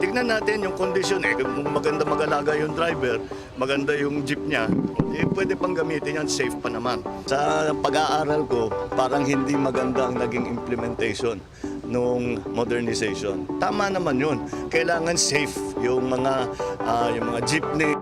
tignan natin yung kondisyon eh. Kung maganda mag-alaga yung driver, maganda yung jeep niya, eh, pwede pang gamitin yan, safe pa naman. Sa pag-aaral ko, parang hindi maganda ang naging implementation nung modernization. Tama naman yun. Kailangan safe yung mga jeepney.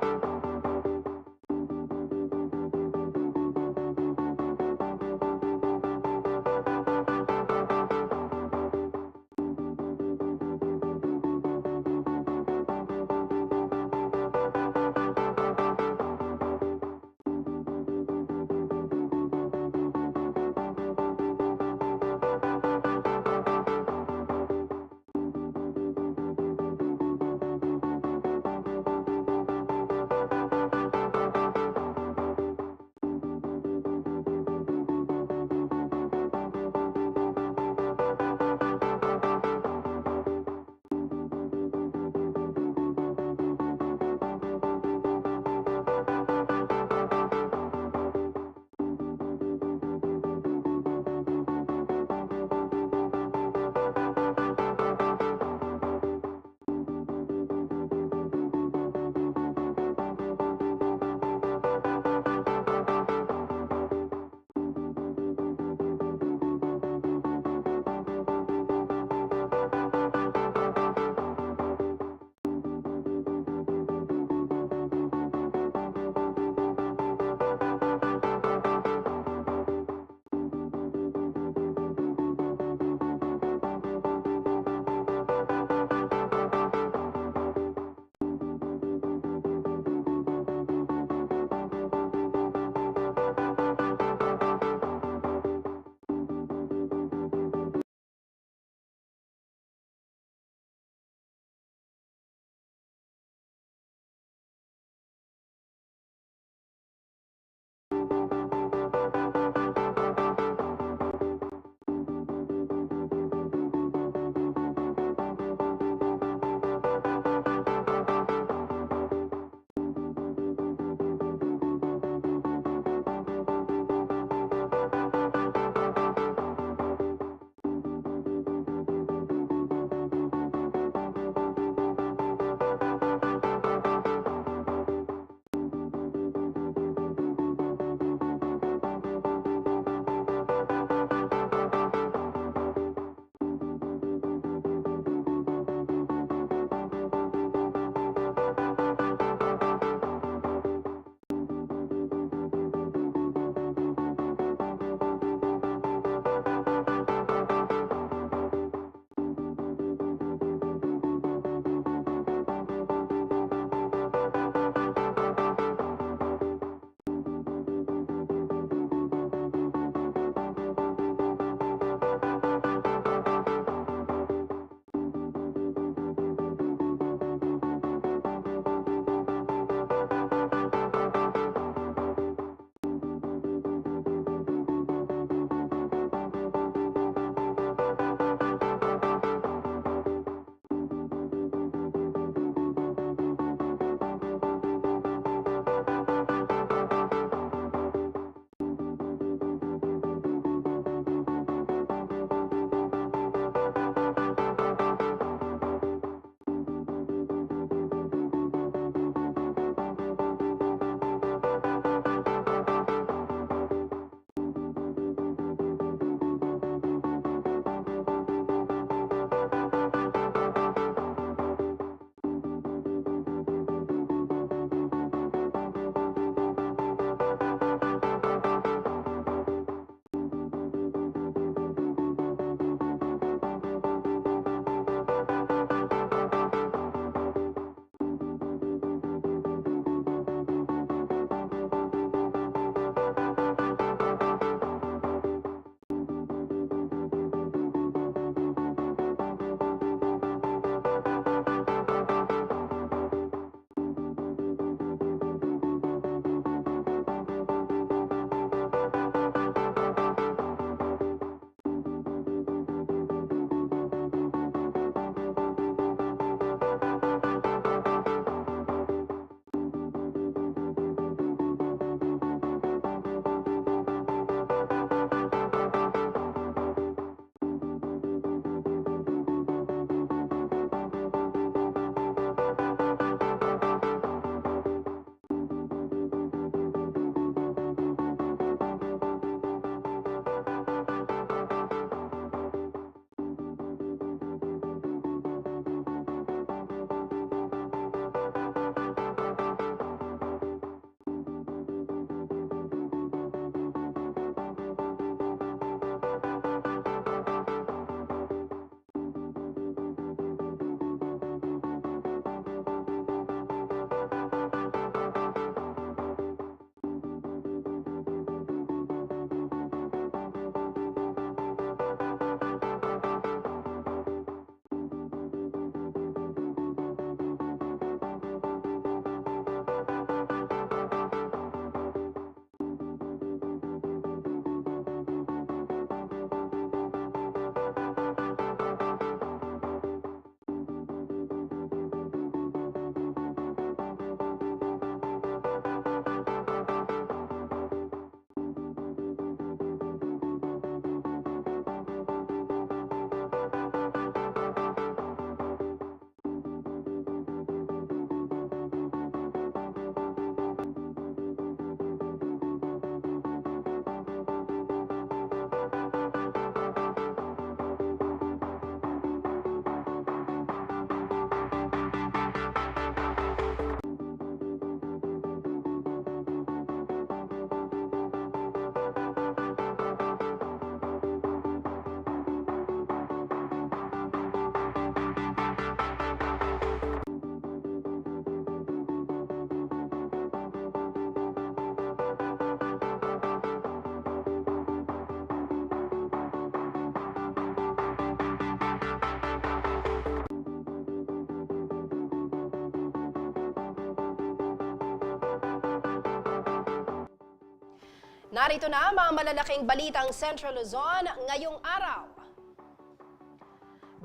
Narito na ang mga malalaking balitang Central Luzon ngayong araw.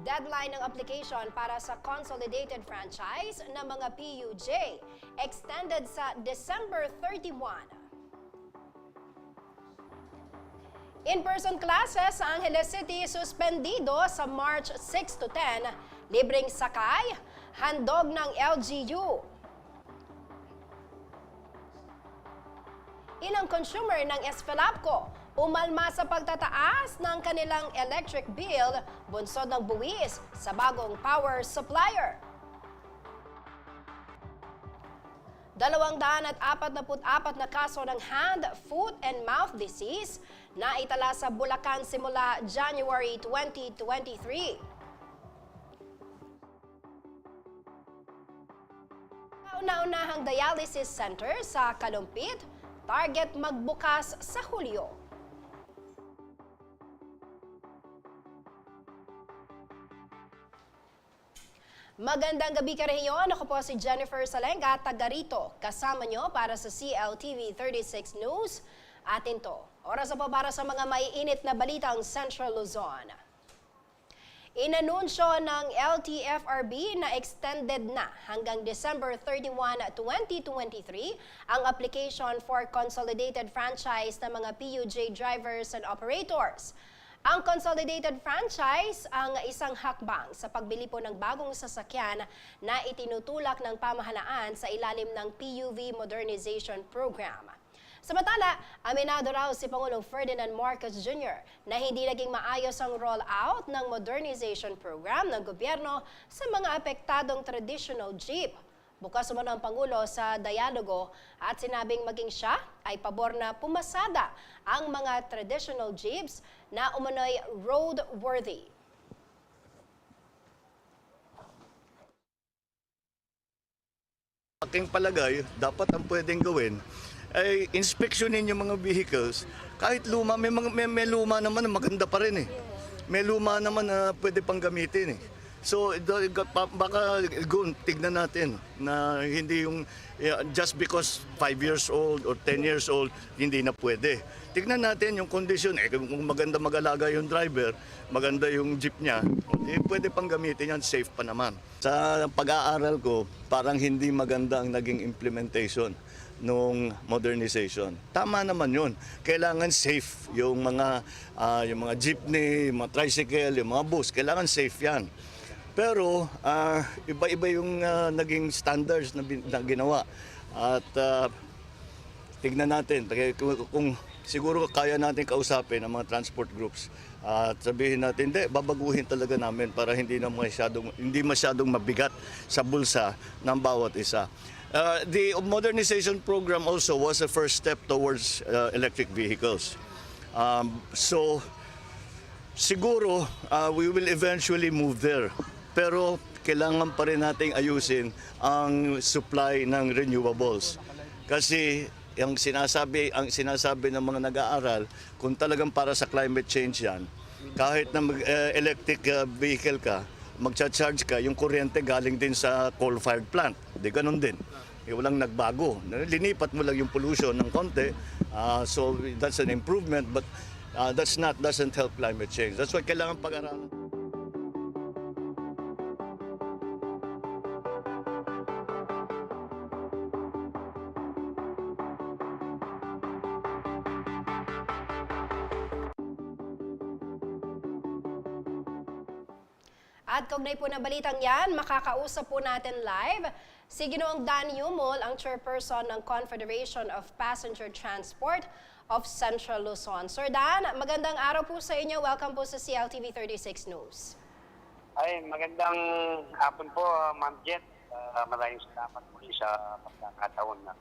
Deadline ng application para sa consolidated franchise ng mga PUJ extended sa December 31. In-person classes sa Angeles City suspendido sa March 6 to 10, libreng sakay, handog ng LGU. Ilang consumer ng Esfalapco umalma sa pagtataas ng kanilang electric bill bunsod ng buwis sa bagong power supplier. 244 na kaso ng hand, foot, and mouth disease na itala sa Bulacan simula January 2023. Kauna-unahang dialysis center sa Kalumpit, target magbukas sa Hulyo. Magandang gabi ka rehiyon. Ako po si Jennifer Salenga, taga rito. Kasama nyo para sa CLTV 36 News. Atin to. Oras na po para sa mga maiinit na balitang Central Luzon. Inanunsyo ng LTFRB na extended na hanggang December 31, 2023 ang application for consolidated franchise ng mga PUJ drivers and operators. Ang consolidated franchise ang isang hakbang sa pagbili po ng bagong sasakyan na itinutulak ng pamahalaan sa ilalim ng PUV Modernization Program. Samantala, aminado raw si Pangulong Ferdinand Marcos Jr. na hindi naging maayos ang roll-out ng modernization program ng gobyerno sa mga apektadong traditional jeep. Bukas umano ang Pangulo sa dialogo at sinabing maging siya ay pabor na pumasada ang mga traditional jeeps na umano'y roadworthy. Aking palagay, dapat ang pwedeng gawin ay inspeksyonin yung mga vehicles. Kahit luma, may luma naman na maganda pa rin eh. May luma naman na pwede pang gamitin eh. So baka tignan natin na hindi yung just because 5 years old or 10 years old, hindi na pwede. Tignan natin yung kondisyon. Kung maganda mag-alaga yung driver, maganda yung jeep niya, pwede pang gamitin yan, safe pa naman. Sa pag-aaral ko, parang hindi maganda ang naging implementation nung modernization. Tama naman yun. Kailangan safe yung mga jeepney, yung mga tricycle, yung mga bus. Kailangan safe yan. Pero iba-iba yung naging standards na ginawa. At tignan natin, kung siguro kaya natin kausapin ang mga transport groups at sabihin natin, babaguhin talaga namin para hindi masyadong mabigat sa bulsa ng bawat isa. The modernization program also was a first step towards electric vehicles. So siguro we will eventually move there. Pero kailangan pa rin nating ayusin ang supply ng renewables. Kasi ang sinasabi ng mga nag-aaral, kung talagang para sa climate change yan, kahit na electric vehicle ka, magcha-charge ka, yung kuryente galing din sa coal-fired plant. Di ganun din. Walang nagbago. Linipat mo lang yung pollution ng konti. So that's an improvement, but doesn't help climate change. That's why kailangan pag-aralan. At kaugnay po ng balitang yan, makakausap po natin live si Ginoong Dan Yumol, ang chairperson ng Confederation of Passenger Transport of Central Luzon. Sir Dan, magandang araw po sa inyo. Welcome po sa CLTV 36 News. Ay, magandang hapon po, Ma'am Jet. Maraming salamat po sa pagkakataon na.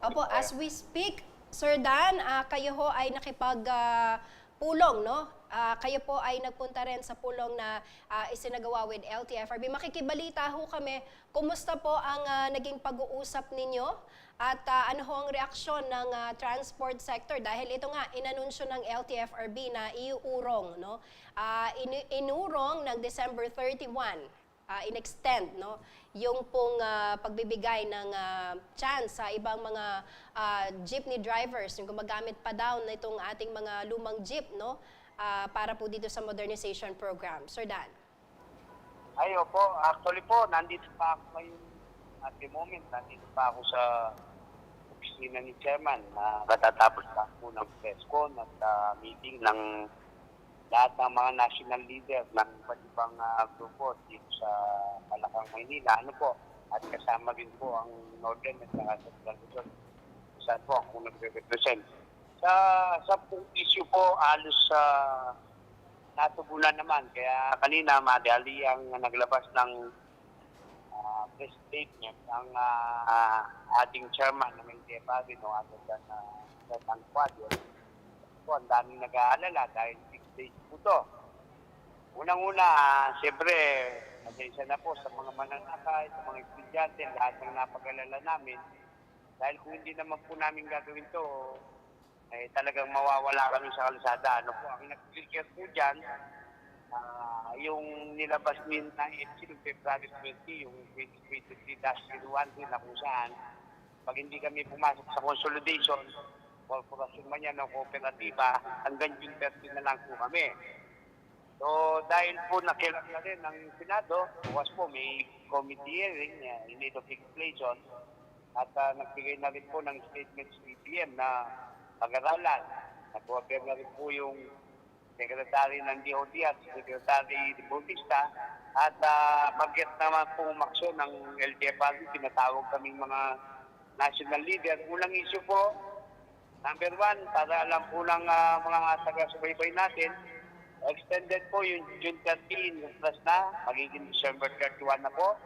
Opo, as we speak, Sir Dan, kayo ho ay nakipag-pulong, no? Kayo po ay nagpunta rin sa pulong na isinagawa with LTFRB. Makikibalita ho kami, kumusta po ang naging pag-uusap ninyo at ano ho ang reaksyon ng transport sector? Dahil ito nga, inanunsyo ng LTFRB na iuurong, no? Inurong ng December 31 in-extend, no, yung pong pagbibigay ng chance sa ibang mga jeepney drivers yung gumagamit pa daw na itong ating mga lumang jeep, no, para po dito sa modernization program. Sir Dan. Ay, opo. Actually po, nandito pa ako ngayon at the moment. Nandito pa ako sa opisina ni Chairman na katatapos lang po ng press con at meeting ng lahat ng mga national leaders ng iba't ibang grupo dito sa Malakang, Maynila. Ano po? At kasama din po ang Northern at saka Central Luzon. Saan po ako nagre-represent. Sa issue po, alos natugunan naman. Kaya kanina, madali ang naglabas ng press statement ang ating chairman ng LTFRB, no, ato dyan sa San Quadro. Po, ang daming nag-aalala dahil 6 days po to. Unang-una, siyempre, pasensya na po sa mga mananakay, sa mga estudyante, lahat ng napag-alala namin. Dahil kung hindi naman po namin gagawin to, talagang mawawala kami sa kalsada. Ano po, ang nag-clear po dyan, yung nilabas din na EDSA noong February 20, yung 2023-01 na kung saan, pag hindi kami pumasok sa consolidation, korporasyon man yan o kooperatiba, hanggang June 30 na lang po kami. So, dahil po nakilag na rin ng Senado, bukas po may committee hearing in need of legislation at nagbigay na rin po ng statement sa BPM na pag-aralan. Nag-order na rin po yung Secretary ng DOD at Secretary Bautista at bagket naman po umaksyon ng LTFRB, tinatawag kaming mga national leader. Unang issue po, number 1, para alam po ng mga taga-subaybay natin, extended po yung June 13 plus na, magiging December 31 na po.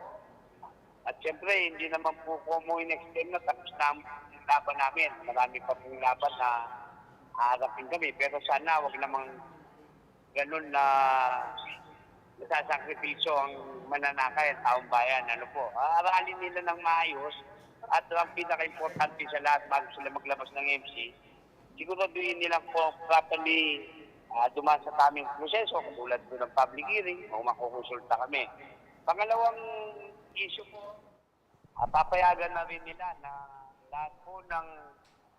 At siyempre, hindi naman po mo in-extend na tapos na ang laban namin. Marami pa pong laban na haharapin kami. Pero sana wag namang ganun na nasasakripisyo ang mananakay at taong bayan. Ano po, aralin nila ng maayos at ang pinaka-importante sa lahat bago sila maglabas ng MC, siguraduhin nilang po properly dumaan sa taming proseso, katulad po ng public hearing, o makukonsulta kami. Pangalawang issue po, papayagan na rin nila na lahat po ng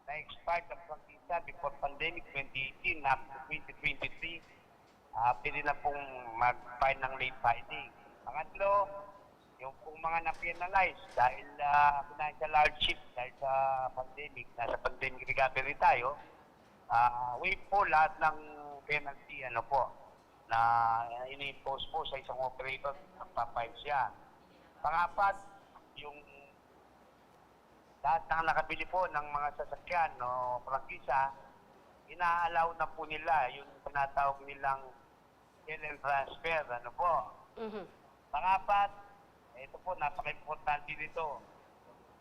na-expired ng prangkisa before pandemic 2018 up to 2023, pwede na pong mag-file ng late filing. Pangatlo, yung pong mga na-penalize dahil financial hardship dahil sa pandemic, nasa pandemic recovery tayo, waive po lahat ng penalty, ano po, na ini-impose po sa isang operator, magpa-file siya. Pangapat, yung lahat ng nakabili po ng mga sasakyan o prangkisa, ina-allow na po nila yung tinatawag nilang sell and transfer, ano po. Pangapat, ito po, napaka-importante dito.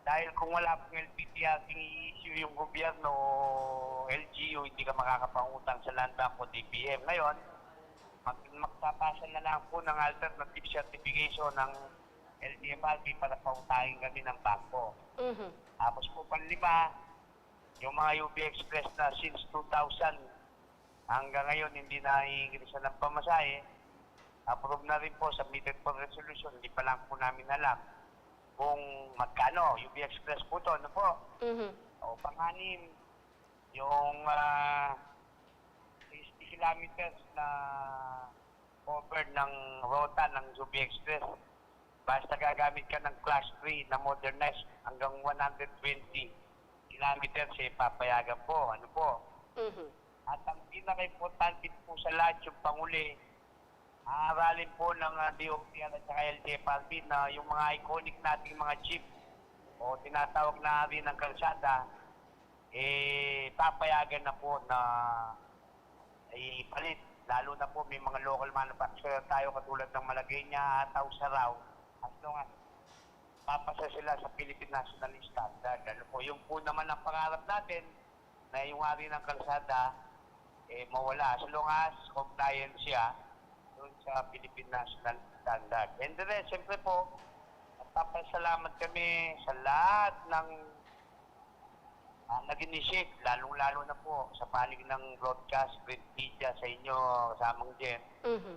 Dahil kung wala pong LPTR, i-issue yung gobyerno o LGU, hindi ka makakapangutang sa Land Bank o DPM. Ngayon, magpapasa na lang po ng alternative certification ng LTFRB para pautangin kami ng bangko. Tapos po panlima, yung mga UB Express na since 2000 hanggang ngayon hindi na iingrisan ng pamasahe, approve na rin po, submitted for resolution, hindi pa lang po namin alam kung magkano. UB Express po to, ano po? O pang-anim, yung 60 kilometers na covered ng rota ng UB Express. Basta gagamit ka ng Class 3 na modernized hanggang 120 kilometers, papayagan po. Ano po? At ang pinaka-importante po sa lahat, yung panguli, aaralin po ng DOTR at saka LTFRB na yung mga iconic nating mga jeep o tinatawag na rin ng kalsada, papayagan na po na ipalit. Lalo na po may mga local manufacturer tayo katulad ng Malagueña at Saraw. As long as papasa sila sa Philippine National Standard. Ano po, yung po naman ang pangarap natin na yung hari ng kalsada mawala. As long as compliant siya doon sa Philippine National Standard. And the rest, siyempre po, papasalamat kami sa lahat ng nag-initiate, lalong-lalo na po sa panig ng broadcast, print media sa inyo, kasamang Jen.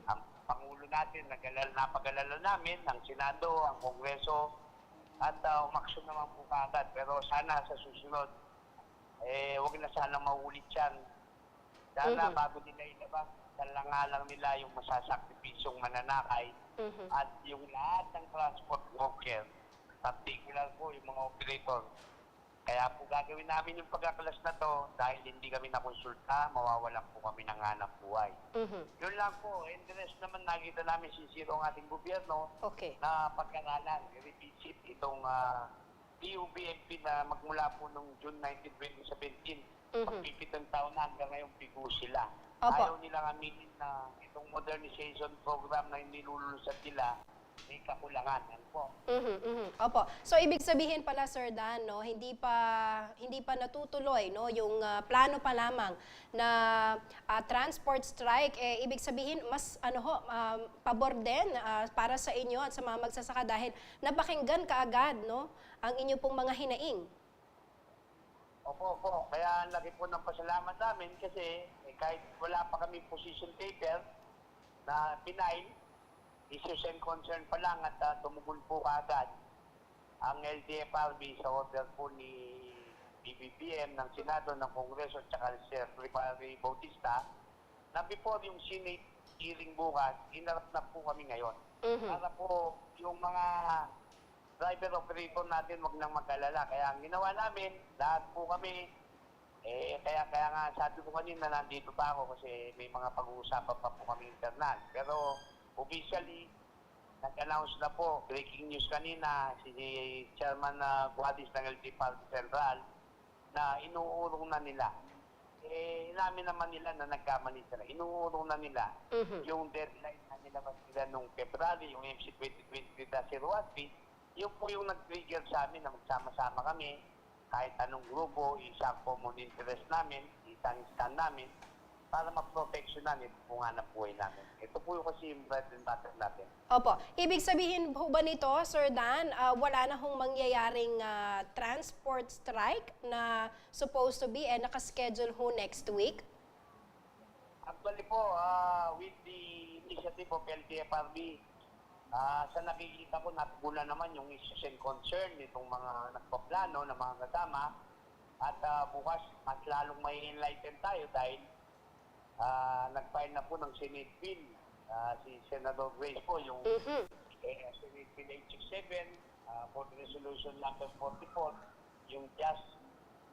Ang Pangulo natin, napag-alala namin, ang Senado, ang Kongreso, at umaksyon naman po kaagad. Pero sana sa susunod, huwag na sana maulit yan. Sana bago nila ilabas, lang nila yung masasakripisyong mananakay at yung lahat ng transport worker, particular po yung mga operator. Kaya po gagawin namin yung pagkakalas na to dahil hindi kami nakonsulta, mawawalan po kami ng hanap buhay. Yun lang po. And the rest naman nakita namin sincere ang ating gobyerno Okay. na pagkaralan, revisit itong PUBMP na magmula po noong June 19, 2017. Magpipitong taon na hanggang ngayon pigo sila. Opo. Ayaw nilang aminin na itong modernization program na inilulunsad nila may kakulangan. Ano po? Opo. So ibig sabihin pala Sir Dan, no, hindi pa natutuloy no yung plano pa lamang na transport strike, ibig sabihin mas pabor din para sa inyo at sa mga magsasaka dahil napakinggan kaagad no ang inyo pong mga hinaing. Opo. Kaya ang laki po ng pasalamat namin kasi kahit wala pa kami position paper na pinail, issues and concern pa lang at tumugol po kaagad ang LTFRB sa order po ni BBBM ng Senado, ng Kongreso at saka si Secretary Bautista na before yung Senate hearing bukas, inarap na po kami ngayon. Para po yung mga driver operator natin wag nang mag-alala. Kaya ang ginawa namin, lahat po kami, kaya nga sabi ko kanina nandito pa ako kasi may mga pag-uusapan pa po kami internal. Pero officially, nag-announce na po, breaking news kanina, si Chairman Guadis ng LTFRB Central, na inuurong na nila. Inamin naman nila na nagkamali sila. Inuurong na nila yung deadline na nilabas nila noong February, yung MC 2023-01, yun po yung nag-trigger sa amin na magsama-sama kami, kahit anong grupo, isang common interest namin, isang stand namin, para maproteksyonan ito po nga na buhay namin. Ito po yung kasi yung bread and butter natin. Opo. Ibig sabihin po ba nito, Sir Dan, wala na hong mangyayaring transport strike na supposed to be nakaschedule ho next week? Actually po, with the initiative of LTFRB, sa nakikita ko, natugunan naman yung issues and concern nitong mga nagpaplano ng mga kasama. At bukas, mas lalong may enlighten tayo dahil nag-file na po ng Senate bill si Senator Grace po, yung Senate Bill 867 for Resolution number 44, yung Just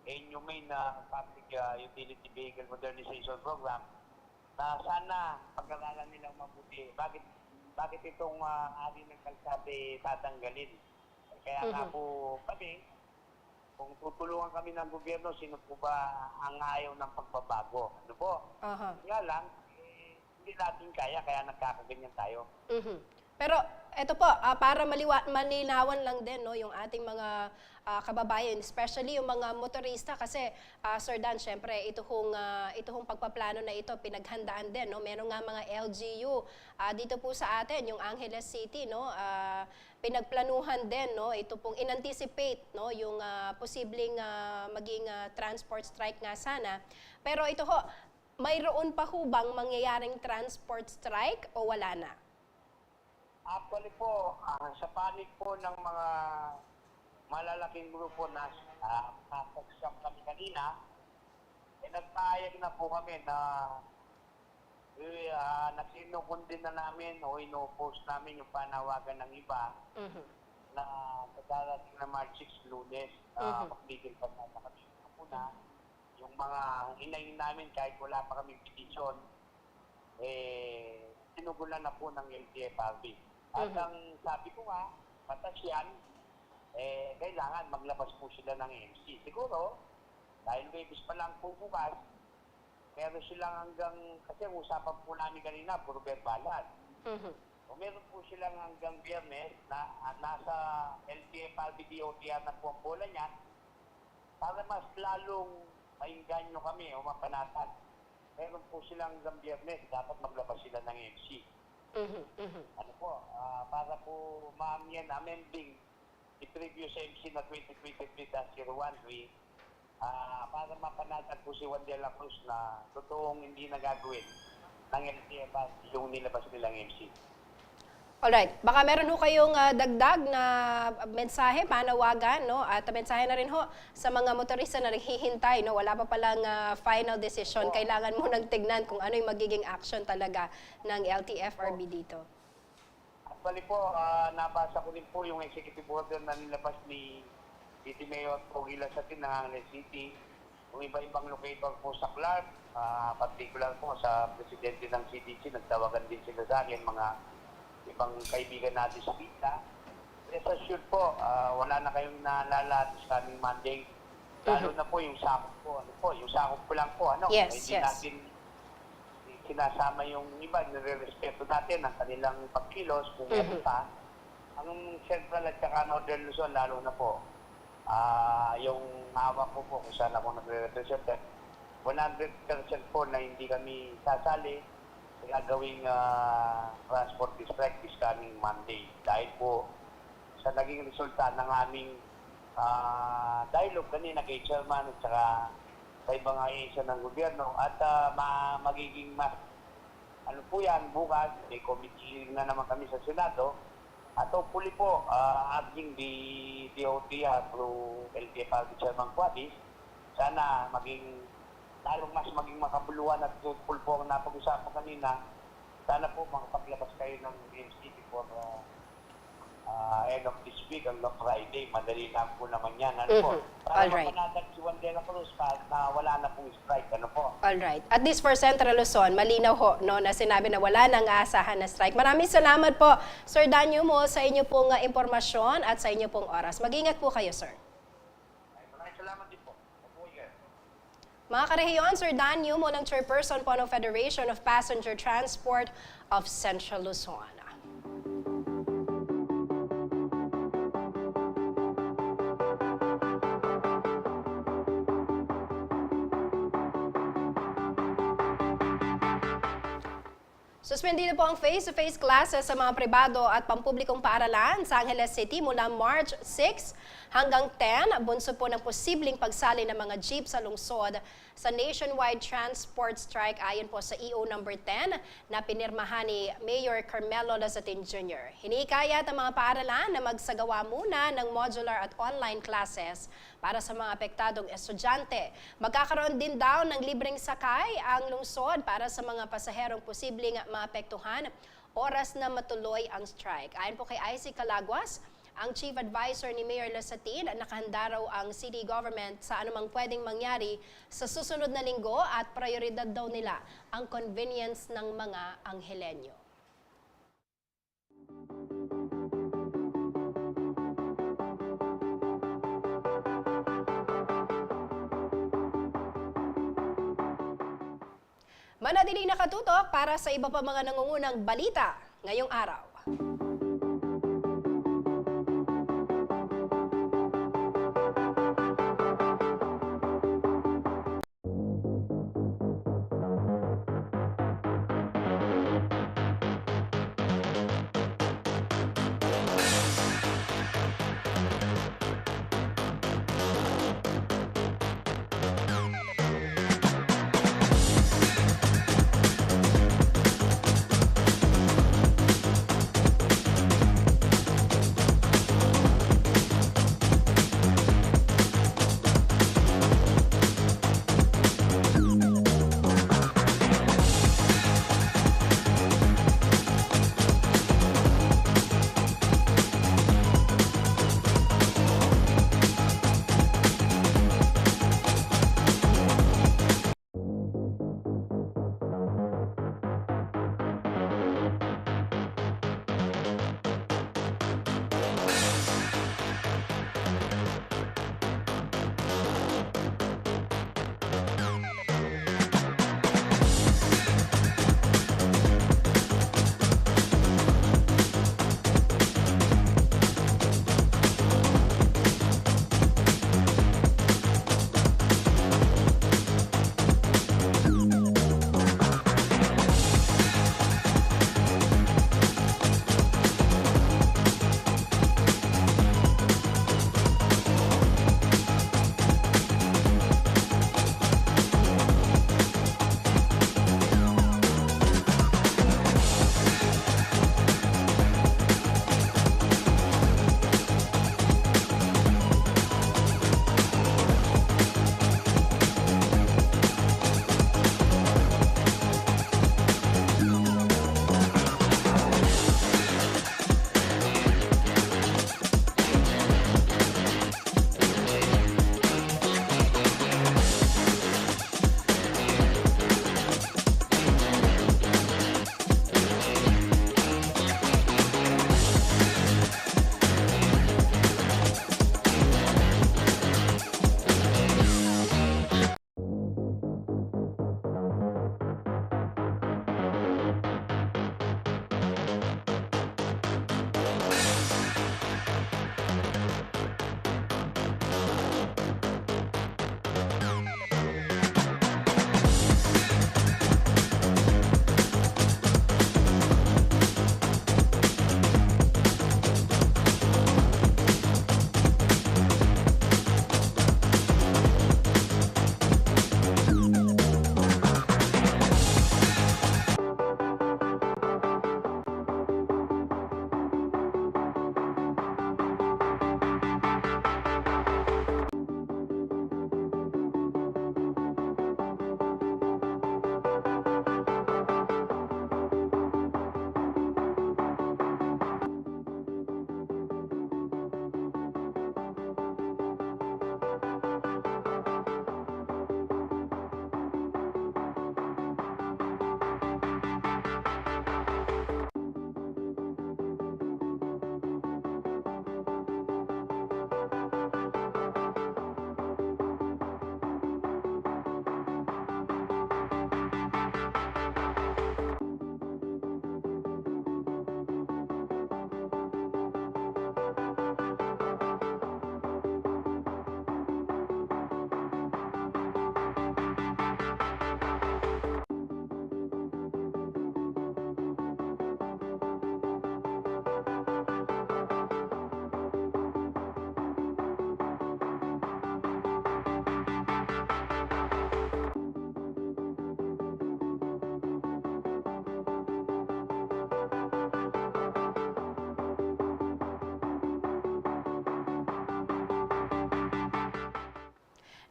and Humane Public Utility Vehicle Modernization Program, na sana pag-aralan nilang mabuti. Bakit itong ari ng kalsada tatanggalin? Kaya nga po kami, kung tutulungan kami ng gobyerno, sino po ba ang ayaw ng pagbabago? Ano po? Nga lang, hindi natin kaya nagkakaganyan tayo. Pero ito po, para malinawan lang din no, yung ating mga kababayan, especially yung mga motorista kasi Sir Dan, syempre ito hong pagpaplano na ito pinaghandaan din no. Meron nga mga LGU dito po sa atin, yung Angeles City no, pinagplanuhan din no, ito pong inanticipate no yung posibleng maging transport strike nga sana. Pero ito ho, mayroon pa ho bang mangyayaring transport strike o wala na? Actually po, sa panig po ng mga malalaking grupo na nasagsam kami kanina, nagpahayag na po kami na nagsinukundi na namin o ino-post namin yung panawagan ng iba na sa darating na March 6 Lunes, magiging pa na kami muna. Yung mga hinayin namin kahit wala pa kaming petition, sinugulan na po ng LTFRB. At ang sabi ko nga, patas yan, kailangan maglabas po sila ng MC. Siguro, dahil Webes pa lang po bukas, meron silang hanggang, kasi usapan po namin kanina, puro verbalan. O meron po silang hanggang Biyernes na nasa LTFRB DOTR na po ang bola niyan, para mas lalong mainganyo kami o mapanatan. Meron po silang hanggang Biyernes, dapat maglabas sila ng MC. Ano po, para po amending i-preview sa MC na 2023-013, para mapanatag po si Juan de la Cruz na totoong hindi nagagawin ng LTFRB yung nilabas nilang MC. Alright, baka meron ho kayong dagdag na mensahe, panawagan, no? At mensahe na rin ho sa mga motorista na naghihintay, no? Wala pa palang final decision. Kailangan mo nang tignan kung ano yung magiging action talaga ng LTFRB dito. Actually po, nabasa ko din po yung executive order na nilabas ni City Mayor Pogi Lasatin ng Angeles City. Yung iba-ibang locator po sa Clark, particular po sa presidente ng CDC, nagtawagan din sila sa akin, mga ibang kaibigan natin sa kita. Rest assured po, wala na kayong naalala this coming Monday. Lalo na po yung sakop po. Ano po, yung sakop ko lang po. Ano? Yes, Hindi yes. natin sinasama yung iba, nire-respeto natin ang kanilang pagkilos kung ano pa. Ang Central at saka Northern Luzon, lalo na po, yung hawak ko po kung saan ako nagre-represent, 100% po na hindi kami sasali sa gagawing transport strike this coming Monday. Dahil po sa naging resulta ng aming dialogue kanina kay Chairman at saka sa ibang ahensya ng gobyerno at magiging mas ano po yan, bukas may committee na naman kami sa Senado at hopefully po asking the DOT through LTFRB Chairman Quadis, sana lalong mas maging makabuluhan at fruitful po ang napag-usapan kanina. Sana po makapaglabas kayo ng DMC before end of this week, hanggang Friday. Madali lang po naman yan. Ano po? Para Alright. mapanatag si Juan de la Cruz kahit na wala na pong strike. Ano po? Alright. At least for Central Luzon, malinaw ho, no, na sinabi na wala nang aasahan na strike. Maraming salamat po, Sir Danyo mo, sa inyo pong impormasyon at sa inyo pong oras. Mag-ingat po kayo, sir. Maraming salamat din po. Opo, yes. Mga karehiyon, Sir Dan Yumo ng Chairperson po ng Federation of Passenger Transport of Central Luzon. Suspendido po ang face-to-face classes sa mga pribado at pampublikong paaralan sa Angeles City mula March 6 hanggang 10. Bunso po ng posibleng pagsali ng mga jeep sa lungsod sa nationwide transport strike ayon po sa EO number 10 na pinirmahan ni Mayor Carmelo Lazatin Jr. Hinikayat ang mga paaralan na magsagawa muna ng modular at online classes para sa mga apektadong estudyante. Magkakaroon din daw ng libreng sakay ang lungsod para sa mga pasaherong posibleng maapektuhan oras na matuloy ang strike. Ayon po kay IC Calaguas, ang Chief Advisor ni Mayor Lasatin, nakahanda raw ang city government sa anumang pwedeng mangyari sa susunod na linggo at prioridad daw nila ang convenience ng mga Anghelenyo. Manatiling nakatutok para sa iba pa mga nangungunang balita ngayong araw.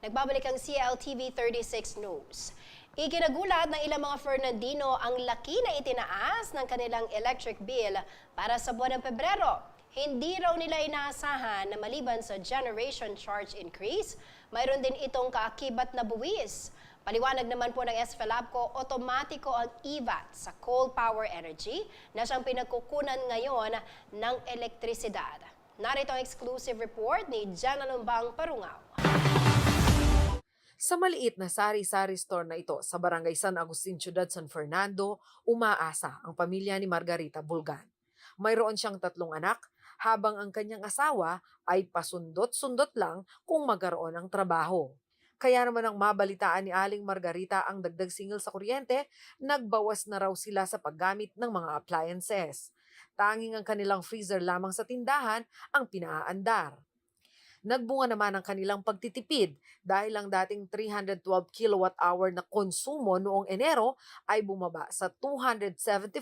Nagbabalik ang CLTV 36 News. Ikinagulat ng ilang mga Fernandino ang laki na itinaas ng kanilang electric bill para sa buwan ng Pebrero. Hindi raw nila inaasahan na maliban sa generation charge increase, mayroon din itong kaakibat na buwis. Paliwanag naman po ng SFELAPCO, otomatiko ang EVAT sa coal power energy na siyang pinagkukunan ngayon ng elektrisidad. Narito ang exclusive report ni Jana Lumbang Parungaw. Sa maliit na sari-sari store na ito sa Barangay San Agustin, Ciudad San Fernando, umaasa ang pamilya ni Margarita Bulgan. Mayroon siyang 3 anak, habang ang kanyang asawa ay pasundot-sundot lang kung magkaroon ng trabaho. Kaya naman ang mabalitaan ni Aling Margarita ang dagdag singil sa kuryente, nagbawas na raw sila sa paggamit ng mga appliances. Tanging ang kanilang freezer lamang sa tindahan ang pinaaandar. Nagbunga naman ang kanilang pagtitipid dahil ang dating 312 kilowatt-hour na konsumo noong Enero ay bumaba sa 274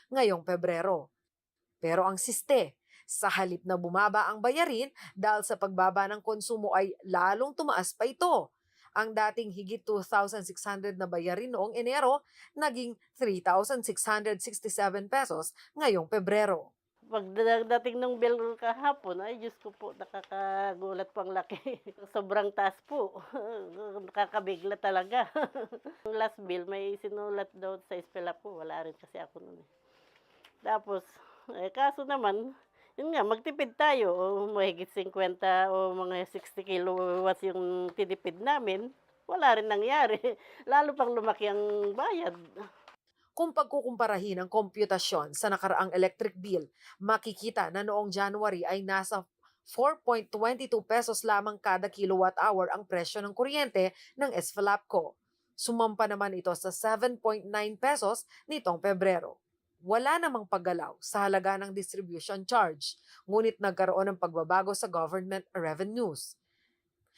ngayong Pebrero. Pero ang siste, sa halip na bumaba ang bayarin dahil sa pagbaba ng konsumo ay lalong tumaas pa ito. Ang dating higit 2,600 na bayarin noong Enero, naging 3,667 pesos ngayong Pebrero. Pagdating ng bill kahapon, ay Diyos ko po, nakakagulat pang laki. Sobrang taas po. Nakakabigla talaga. Yung last bill, may sinulat daw sa SFELAP po. Wala rin kasi ako nun. Tapos, kaso naman, yun nga, magtipid tayo. O mahigit 50 o mga 60 kilowatts yung tinipid namin. Wala rin nangyari. Lalo pang lumaki ang bayad. Kung pagkukumparahin ang komputasyon sa nakaraang electric bill, makikita na noong January ay nasa 4.22 pesos lamang kada kilowatt-hour ang presyo ng kuryente ng SFELAPCO. Sumampa naman ito sa 7.9 pesos nitong Pebrero. Wala namang paggalaw sa halaga ng distribution charge, ngunit nagkaroon ng pagbabago sa government revenues.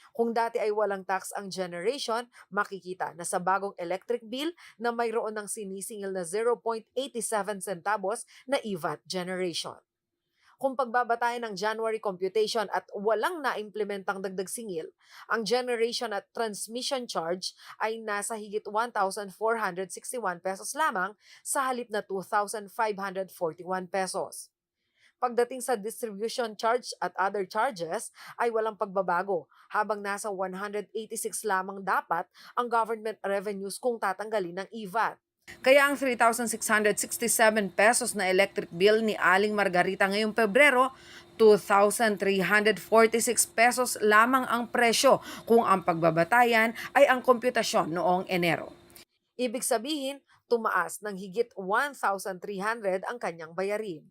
Kung dati ay walang tax ang generation, makikita na sa bagong electric bill na mayroon ng sinisingil na 0.87 centavos na EVAT generation. Kung pagbabatayan ng January computation at walang naimplementang dagdag singil, ang generation at transmission charge ay nasa higit 1,461 pesos lamang sa halip na 2,541 pesos. Pagdating sa distribution charge at other charges ay walang pagbabago habang nasa 186 lamang dapat ang government revenues kung tatanggalin ng EVAT. Kaya ang 3,667 pesos na electric bill ni Aling Margarita ngayong Pebrero, 2,346 pesos lamang ang presyo kung ang pagbabatayan ay ang komputasyon noong Enero. Ibig sabihin, tumaas ng higit 1,300 ang kanyang bayarin.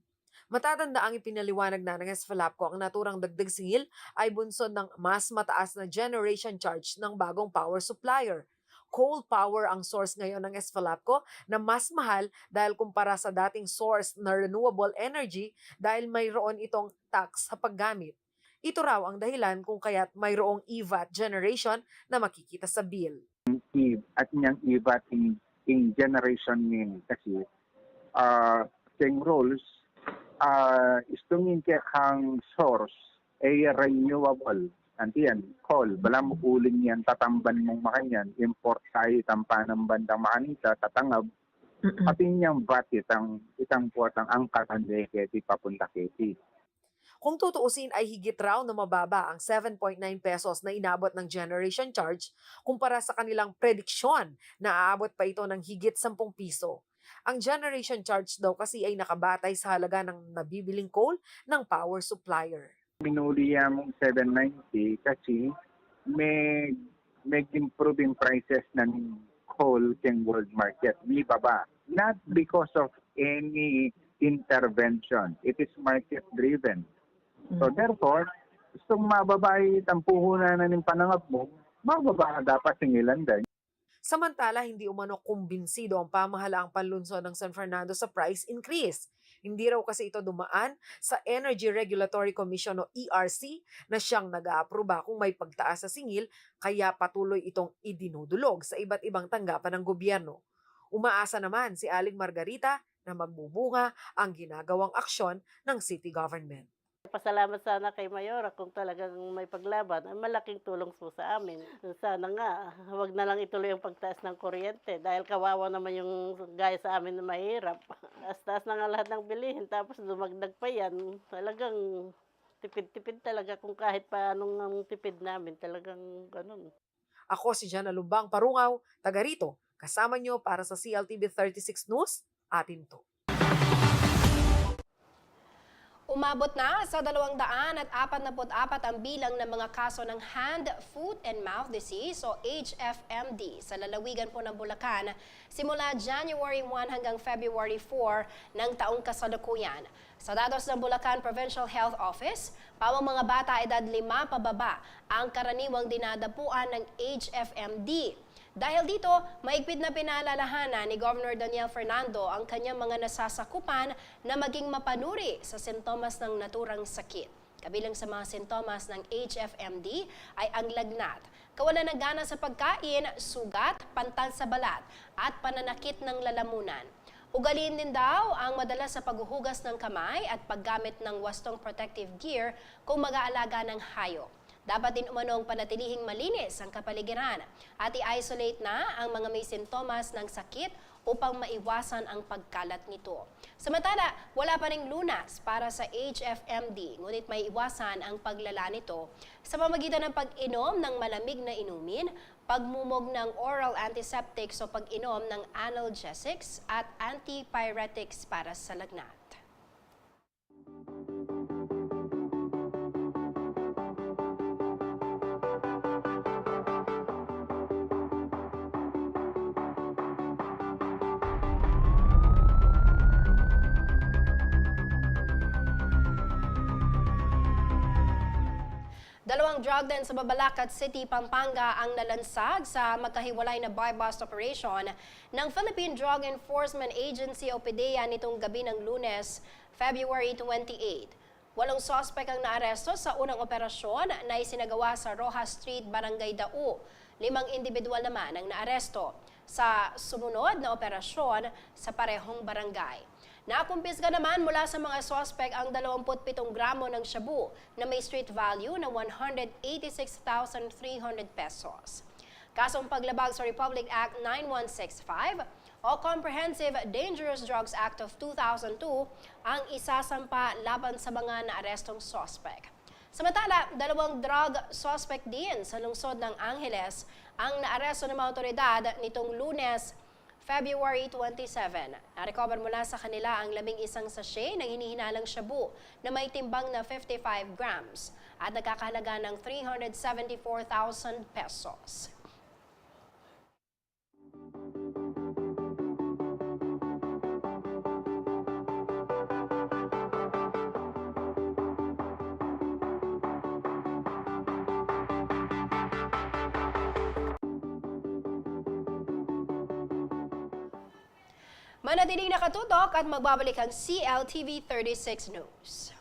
Matatanda ang ipinaliwanag na ng SFELAPCO ang naturang dagdag singil ay bunsod ng mas mataas na generation charge ng bagong power supplier. Coal power ang source ngayon ng SFELAPCO na mas mahal dahil kumpara sa dating source na renewable energy dahil mayroon itong tax sa paggamit. Ito raw ang dahilan kung kaya't mayroong EVAT generation na makikita sa bill. At niyang EVAT in generation mean kasi same rules istungin kang source ay renewable. Antiyan, coal, bala mo uling yan, tatamban mong makanyan, import tayo, tampanang bandang makanita, tatangab, pati niyang VAT itang puwatang angkat ang deketi papunta keti. Kung tutuusin ay higit raw na mababa ang 7.9 pesos na inabot ng generation charge kumpara sa kanilang prediksyon na aabot pa ito ng higit 10 piso. Ang generation charge daw kasi ay nakabatay sa halaga ng nabibiling coal ng power supplier. Minuli mong 790 kasi may improve in prices ng coal in world market. May baba. Not because of any intervention. It is market driven. So therefore, gusto mababay ang puhunan ng panangap mo, mababa dapat singilan din. Samantala, hindi umano kumbinsido ang pamahalaang panlunsod ng San Fernando sa price increase. Hindi raw kasi ito dumaan sa Energy Regulatory Commission o ERC na siyang nag-aaproba kung may pagtaas sa singil, kaya patuloy itong idinudulog sa iba't ibang tanggapan ng gobyerno. Umaasa naman si Aling Margarita na magbubunga ang ginagawang aksyon ng city government. Pasalamat sana kay Mayora kung talagang may paglaban. Ay malaking tulong po sa amin. Sana nga, wag na lang ituloy ang pagtaas ng kuryente dahil kawawa naman yung gaya sa amin na mahirap. Taas na nga lahat ng bilihin tapos dumagdag pa yan. Talagang tipid-tipid talaga kung kahit paanong ang tipid namin. Talagang ganun. Ako si Jana Lumbang Parungaw, taga rito. Kasama nyo para sa CLTV 36 News, atin to. Umabot na sa 244 ang bilang ng mga kaso ng Hand, Foot and Mouth Disease o HFMD sa lalawigan po ng Bulacan simula January 1 hanggang February 4 ng taong kasalukuyan. Sa datos ng Bulacan Provincial Health Office, pawang mga bata edad 5 pababa ang karaniwang dinadapuan ng HFMD. Dahil dito, maigpit na pinaalalahanan ni Governor Daniel Fernando ang kanyang mga nasasakupan na maging mapanuri sa sintomas ng naturang sakit. Kabilang sa mga sintomas ng HFMD ay ang lagnat, kawalan ng gana sa pagkain, sugat, pantag sa balat, at pananakit ng lalamunan. Ugaliin din daw ang madalas sa paghuhugas ng kamay at paggamit ng wastong protective gear kung mag-aalaga ng hayop. Dapat din umanong panatilihing malinis ang kapaligiran at i-isolate na ang mga may sintomas ng sakit upang maiwasan ang pagkalat nito. Samantala, wala pa ring lunas para sa HFMD, ngunit may iwasan ang paglala nito sa pamamagitan ng pag-inom ng malamig na inumin, pagmumog ng oral antiseptics o pag-inom ng analgesics at antipyretics para sa lagnat. Dalawang drug den sa Babalacat City, Pampanga ang nalansag sa magkahiwalay na buy-bust operation ng Philippine Drug Enforcement Agency o PDEA nitong gabi ng Lunes, February 28. 8 suspect ang naaresto sa unang operasyon na isinagawa sa Rojas Street, Barangay Dao. 5 individual naman ang naaresto sa sumunod na operasyon sa parehong barangay. Nakumpiska naman mula sa mga suspect ang 27 gramo ng shabu na may street value na 186,300 pesos. Kasong paglabag sa Republic Act 9165 o Comprehensive Dangerous Drugs Act of 2002 ang isasampa laban sa mga naarestong suspect. Samantala, 2 drug suspect din sa lungsod ng Angeles ang naaresto ng mga otoridad nitong Lunes, February 27. Narecover mula sa kanila ang 11 sachet ng hinihinalang shabu na may timbang na 55 grams at nagkakahalaga ng 374,000 pesos. Manatiling nakatutok at magbabalik ang CLTV 36 News.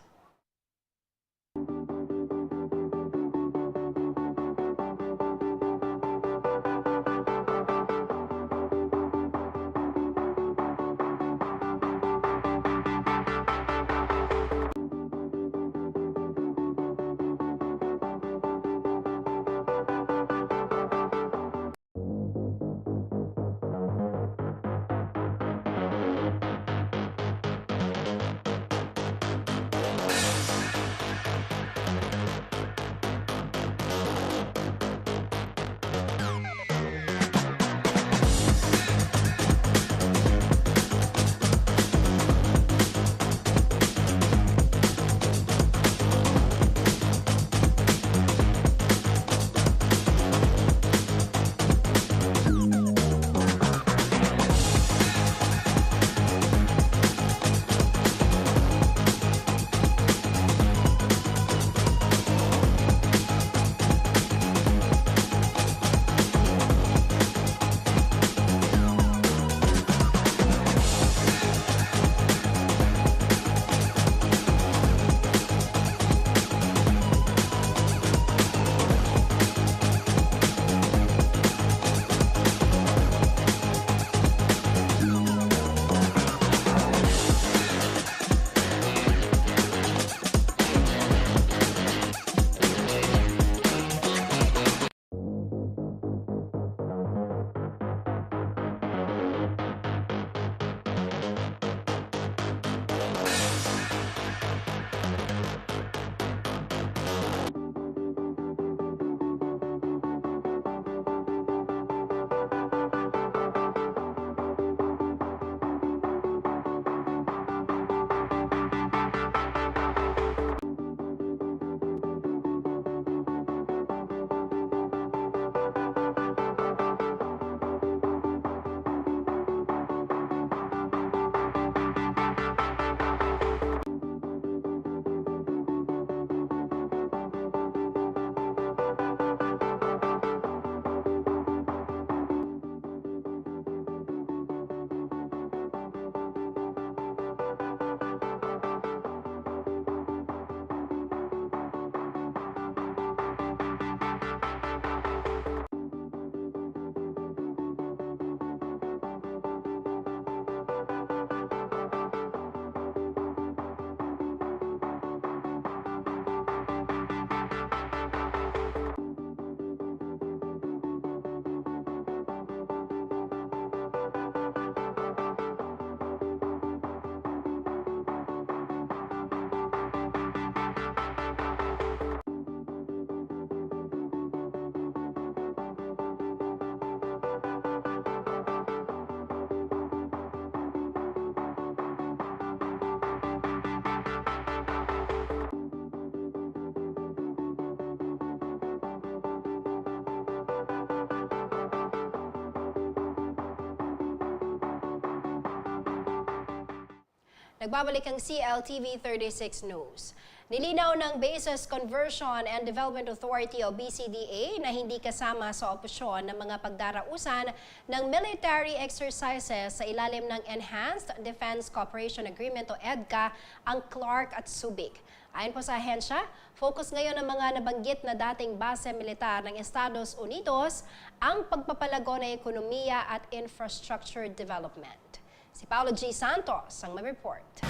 Nagbabalik ang CLTV 36 News. Nilinaw ng Bases Conversion and Development Authority o BCDA na hindi kasama sa oposisyon ng mga pagdarausan ng military exercises sa ilalim ng Enhanced Defense Cooperation Agreement o EDCA ang Clark at Subic. Ayon po sa ahensya, focus ngayon ng mga nabanggit na dating base militar ng Estados Unidos ang pagpapalago ng ekonomiya at infrastructure development. Si Paulo G. Santos ang may report.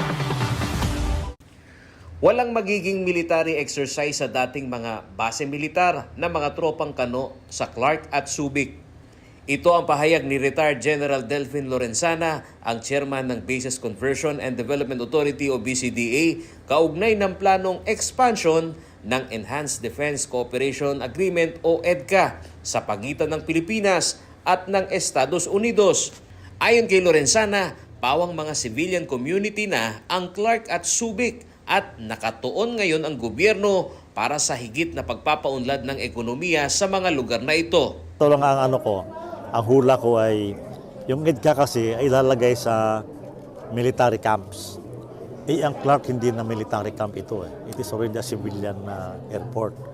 Walang magiging military exercise sa dating mga base militar na mga tropang kano sa Clark at Subic. Ito ang pahayag ni retired General Delfin Lorenzana, ang chairman ng Bases Conversion and Development Authority o BCDA, kaugnay ng planong expansion ng Enhanced Defense Cooperation Agreement o EDCA sa pagitan ng Pilipinas at ng Estados Unidos. Ayon kay Lorenzana, pawang mga civilian community na ang Clark at Subic at nakatuon ngayon ang gobyerno para sa higit na pagpapaunlad ng ekonomiya sa mga lugar na ito. Ito lang ang ang hula ko ay yung EDCA kasi ay lalagay sa military camps. Ang Clark hindi na military camp ito. It is already a civilian airport.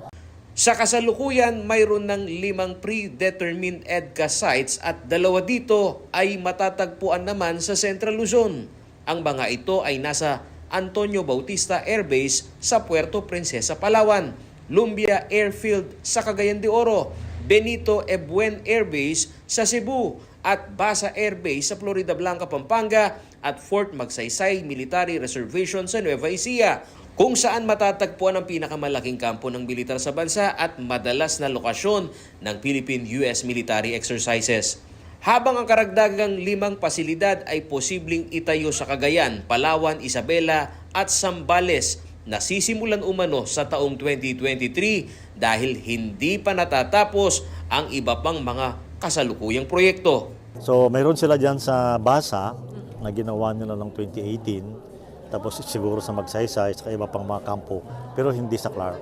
Sa kasalukuyan, mayroon ng 5 predetermined EDCA sites at 2 dito ay matatagpuan naman sa Central Luzon. Ang mga ito ay nasa Antonio Bautista Air Base sa Puerto Princesa, Palawan, Lumbia Airfield sa Cagayan de Oro, Benito Ebuen Air Base sa Cebu at Basa Air Base sa Florida Blanca, Pampanga at Fort Magsaysay Military Reservation sa Nueva Ecija, kung saan matatagpuan ang pinakamalaking kampo ng militar sa bansa at madalas na lokasyon ng Philippine-US military exercises. Habang ang karagdagang 5 pasilidad ay posibleng itayo sa Cagayan, Palawan, Isabela at Zambales na sisimulan umano sa taong 2023 dahil hindi pa natatapos ang iba pang mga kasalukuyang proyekto. So mayroon sila dyan sa Basa na ginawa nila ng 2018. Tapos siguro sa Magsaysay sa iba pang mga kampo, pero hindi sa Clark.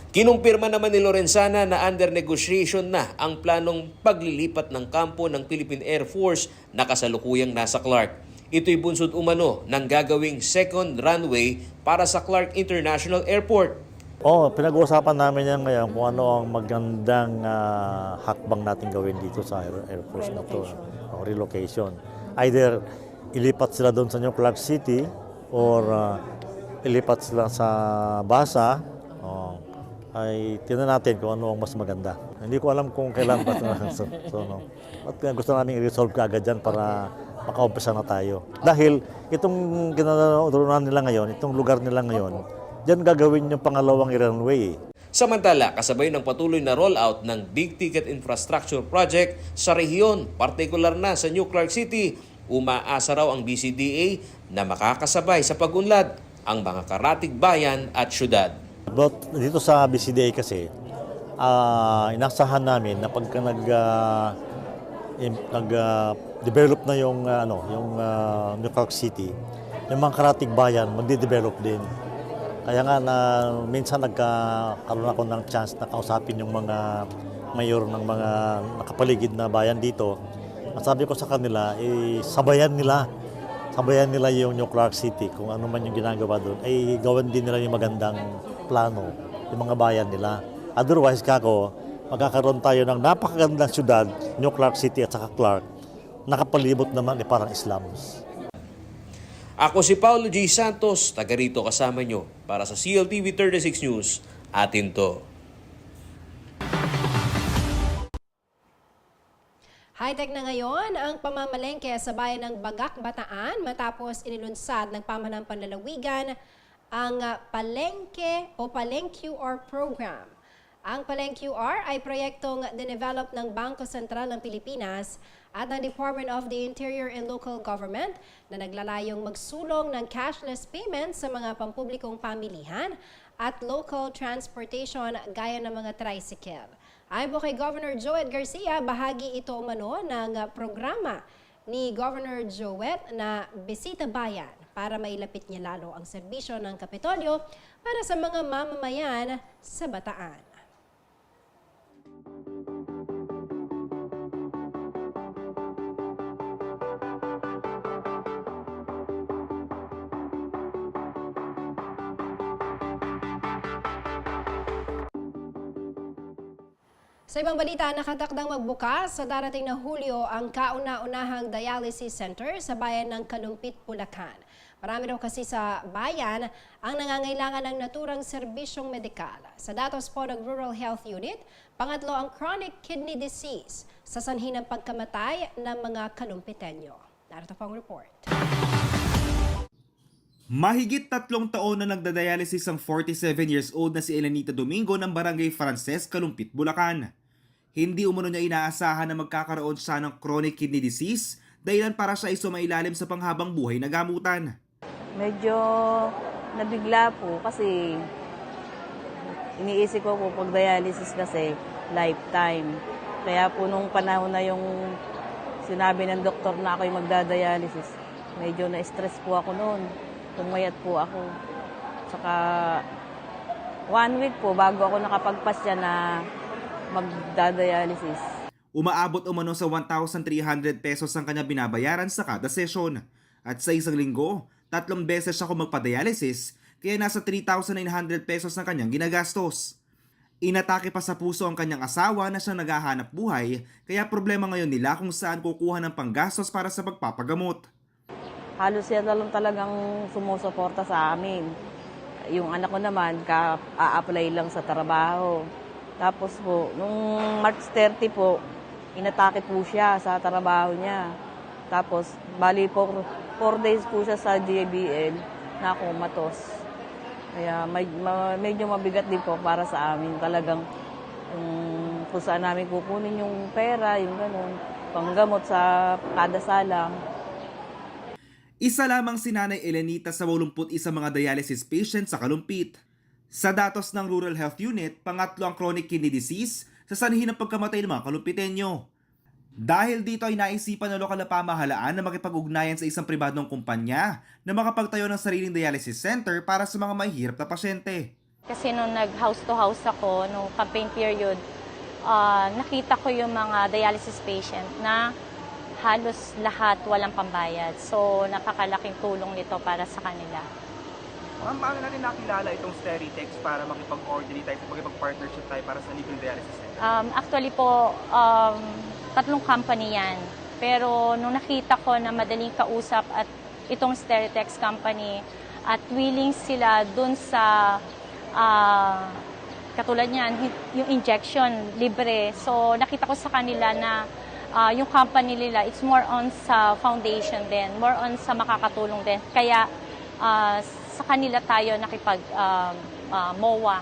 Kinumpirma naman ni Lorenzana na under negotiation na ang planong paglilipat ng kampo ng Philippine Air Force na kasalukuyang nasa Clark. Ito'y bunsod umano ng gagawing second runway para sa Clark International Airport. Pinag-uusapan namin yan ngayon kung ano ang magandang hakbang natin gawin dito sa Air Force na to, relocation. Either ilipat sila doon sa New Clark City or ilipat sila sa Basa, ay tingnan natin kung ano ang mas maganda. Hindi ko alam kung kailan ba. At gusto namin i-resolve kaagad dyan para makaumpisa na tayo. Dahil itong ginagawa nila ngayon, itong lugar nila ngayon, dyan gagawin yung pangalawang runway. Samantala, kasabay ng patuloy na rollout ng big ticket infrastructure project sa rehiyon, partikular na sa New Clark City, umaasa raw ang BCDA na makakasabay sa pag-unlad ang mga karatig bayan at syudad. But dito sa BCDA kasi, inasahan namin na pagka nag-develop na yung New Clark City, yung mga karatig bayan magde-develop din. Kaya nga minsan nagkaroon ako ng chance na kausapin yung mga mayor ng mga nakapaligid na bayan dito. At sabi ko sa kanila, sabayan nila yung New Clark City, kung ano man yung ginagawa doon, ay gawin din nila yung magandang plano, yung mga bayan nila. Otherwise, magkakaroon tayo ng napakagandang syudad, New Clark City at saka Clark, nakapalibot naman parang slums. Ako si Paulo G. Santos, taga rito kasama nyo para sa CLTV 36 News. Atin to. High-tech na ngayon ang pamamalengke sa bayan ng Bagak, Bataan matapos inilunsad ng pamanang panlalawigan ang Palengke o Paleng-QR program. Ang Paleng-QR ay proyektong dinevelop ng Bangko Sentral ng Pilipinas at ng Department of the Interior and Local Government na naglalayong magsulong ng cashless payments sa mga pampublikong pamilihan at local transportation gaya ng mga tricycle. Ayon po kay Governor Joet Garcia, bahagi ito umano ng programa ni Governor Joet na Bisita Bayan para mailapit niya lalo ang serbisyo ng Kapitolyo para sa mga mamamayan sa Bataan. Sa ibang balita, nakatakdang magbukas sa darating na Hulyo ang kauna-unahang dialysis center sa bayan ng Kalumpit, Bulacan. Marami raw kasi sa bayan ang nangangailangan ng naturang serbisyong medikal. Sa datos po ng Rural Health Unit, pangatlo ang chronic kidney disease sa sanhi ng pagkamatay ng mga Kalumpitenyo. Narito po ang report. Mahigit 3 taon na nagdadialysis ang 47 years old na si Elenita Domingo ng Barangay Frances, Kalumpit, Bulacan. Hindi umano niya inaasahan na magkakaroon siya ng chronic kidney disease dahilan para siya ay sumailalim sa panghabang buhay na gamutan. Medyo nabigla po kasi iniisip ko po pag dialysis kasi lifetime. Kaya po nung panahon na yung sinabi ng doktor na ako yung magdadialysis, medyo na-stress po ako noon. Pumayat po ako. Saka 1 week po bago ako nakapagpasya na magdadialysis. Umaabot umano sa 1,300 pesos ang kanya binabayaran sa kada session. At sa isang linggo, 3 beses siya kung magpa-dialysis, kaya nasa 3,900 pesos ang kanyang ginagastos. Inatake pa sa puso ang kanyang asawa na siyang naghahanap buhay, kaya problema ngayon nila kung saan kukuha ng panggastos para sa pagpapagamot. Halos yan na lang talagang sumusuporta sa amin. Yung anak ko naman, a-apply lang sa trabaho. Tapos po, nung March 30 po, inatake po siya sa trabaho niya. Tapos, bali po, 4 days po siya sa JBL na kumatos. Kaya medyo mabigat din po para sa amin. Talagang kung saan namin kukunin yung pera, yung ganun, panggamot sa kada salang. Isa lamang si Nanay Elenita sa 81 mga dialysis patients sa Kalumpit. Sa datos ng Rural Health Unit, pangatlo ang chronic kidney disease sa sanhi ng pagkamatay ng mga Kalumpitenyo. Dahil dito ay naisipan ng lokal na pamahalaan na makipag-ugnayan sa isang pribadong kumpanya na makapagtayo ng sariling dialysis center para sa mga mahihirap na pasyente. Kasi nung nag-house to house ako, nung campaign period, nakita ko yung mga dialysis patient na halos lahat walang pambayad. So, napakalaking tulong nito para sa kanila. Ma'am, paano natin nakilala itong Steritex para makipag-coordinate tayo, makipag-partnership tayo para sa libreng dialysis center? Actually po, 3 company yan. Pero nung nakita ko na madaling kausap at itong Steritex company at willing sila dun sa katulad niyan, yung injection libre. So nakita ko sa kanila na yung company nila, it's more on sa foundation din, more on sa makakatulong din. Kaya sa kanila tayo nakipag-MOA.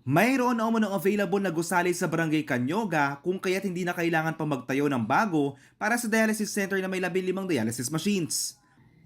Mayroon na umunong available na gusali sa Barangay Canyoga kung kaya't hindi na kailangan pang magtayo ng bago para sa dialysis center na may 15 dialysis machines.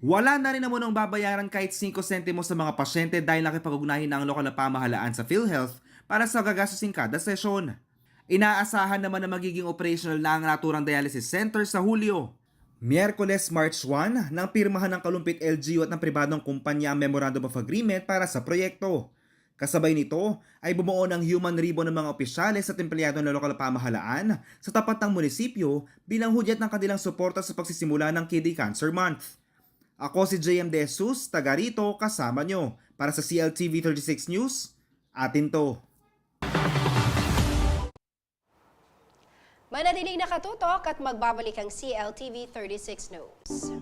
Wala na rin umunong babayaran kahit 5 sentimo sa mga pasyente dahil nakipag-ugnahin na ang lokal na pamahalaan sa PhilHealth para sa gagastusin kada sesyon. Inaasahan naman na magiging operational na ang naturang dialysis center sa Hulyo. Miyerkules, March 1, nang pirmahan ng Kalumpit LGU at ng pribadong kumpanya ang Memorandum of Agreement para sa proyekto. Kasabay nito ay bumuo ng human ribbon ng mga opisyales at empleyado ng lokal na pamahalaan sa tapat ng munisipyo bilang hudyat ng kanilang suporta sa pagsisimula ng Kidney Cancer Month. Ako si JM De Jesus, taga rito, kasama nyo. Para sa CLTV 36 News, atin to. Manatiling nakatutok at magbabalik ang CLTV 36 News.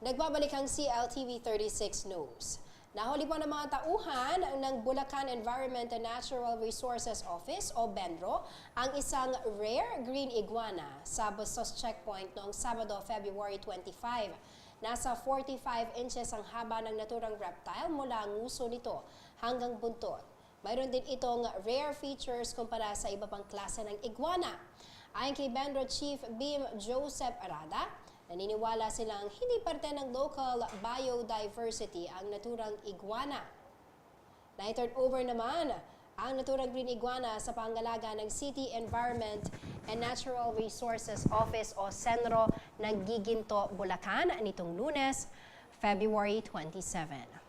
Nagbabalik ang CLTV 36 News. Nahuli po ng mga tauhan ng Bulacan Environment and Natural Resources Office o BENRO ang isang rare green iguana sa Bustos Checkpoint noong Sabado, February 25. Nasa 45 inches ang haba ng naturang reptile mula ang nguso nito hanggang buntot. Mayroon din itong rare features kumpara sa iba pang klase ng iguana. Ayon kay BENRO Chief Beam Joseph Arada, naniniwala silang hindi parte ng local biodiversity ang naturang iguana. Na-turn over naman ang naturang green iguana sa pangalaga ng City Environment and Natural Resources Office o CENRO ng Giginto, Bulacan nitong Lunes, February 27.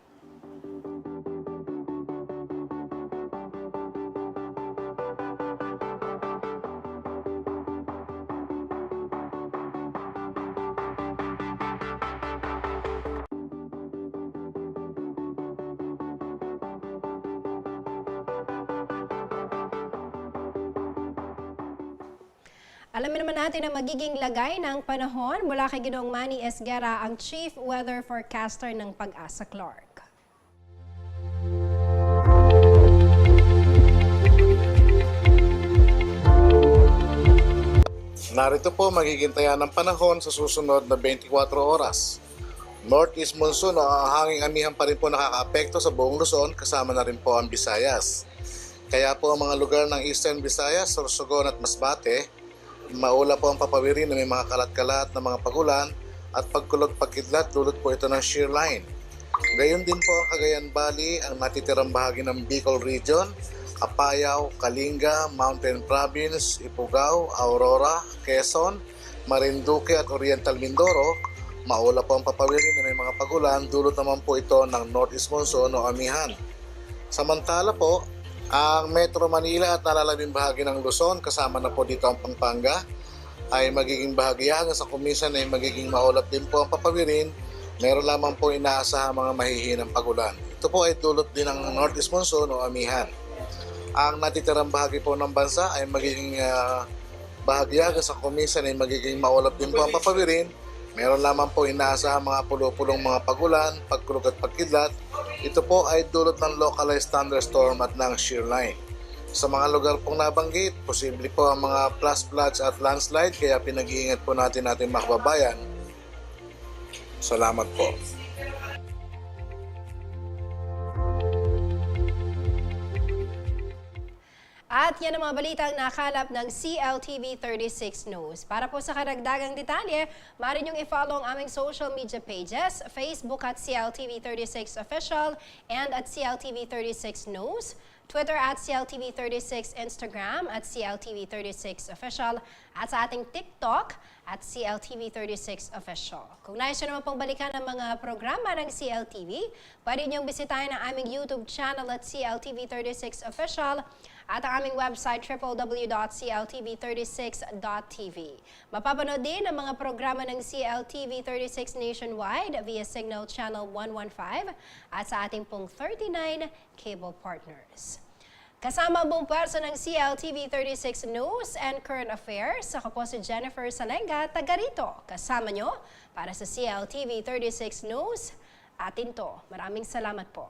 Alamin naman natin ang magiging lagay ng panahon mula kay Ginoong Manny Esguera, ang Chief Weather Forecaster ng Pag-asa Clark. Narito po magiging taya ng panahon sa susunod na 24 oras. Northeast monsoon o ang hanging amihan pa rin po nakakaapekto sa buong Luzon, kasama na rin po ang Visayas. Kaya po ang mga lugar ng Eastern Visayas, Sorsogon at Masbate, maula po ang papawirin na may mga kalat-kalat na mga pagulan at pagkulog-pagkidlat, dulot po ito ng shear line. Gayon din po ang Cagayan Valley, ang natitirang bahagi ng Bicol Region, Apayao, Kalinga, Mountain Province, Ifugao, Aurora, Quezon, Marinduque at Oriental Mindoro. Maula po ang papawirin na may mga pagulan, dulot naman po ito ng Northeast monsoon o amihan. Samantala po, ang Metro Manila at nalalabing bahagi ng Luzon, kasama na po dito ang Pampanga, ay magiging bahagya sa kumisan ay magiging maulap din po ang papawirin. Meron lamang po inaasahang mga mahihinang pagulan. Ito po ay dulot din ng Northeast monsoon o amihan. Ang natitirang bahagi po ng bansa ay magiging bahagya sa kumisan ay magiging maulap din po ang papawirin. Meron lamang po inaasahang mga pulo-pulong mga pagulan, pagkulog at pagkidlat. Ito po ay dulot ng localized thunderstorm at ng shear line. Sa mga lugar pong nabanggit, posible po ang mga flash floods at landslide, kaya pinag-iingat po natin mga kababayan. Salamat po. At yan ang mga balitang nakalap ng CLTV 36 News. Para po sa karagdagang detalye, maaari niyong i-follow ang aming social media pages, Facebook at CLTV 36 Official and at CLTV 36 News, Twitter at CLTV 36, Instagram at CLTV 36 Official, at sa ating TikTok at CLTV 36 Official. Kung nais nyo naman pong balikan ang mga programa ng CLTV, pwede niyong bisitahin ang aming YouTube channel at CLTV 36 Official at ang aming website www.cltv36.tv. Mapapanood din ang mga programa ng CLTV 36 nationwide via Signal Channel 115 at sa ating pong 39 cable partners. Kasama ang buong pwersa ng CLTV 36 News and Current Affairs, ako po si Jennifer Salenga, taga rito. Kasama nyo para sa CLTV 36 News. Atin to. Maraming salamat po.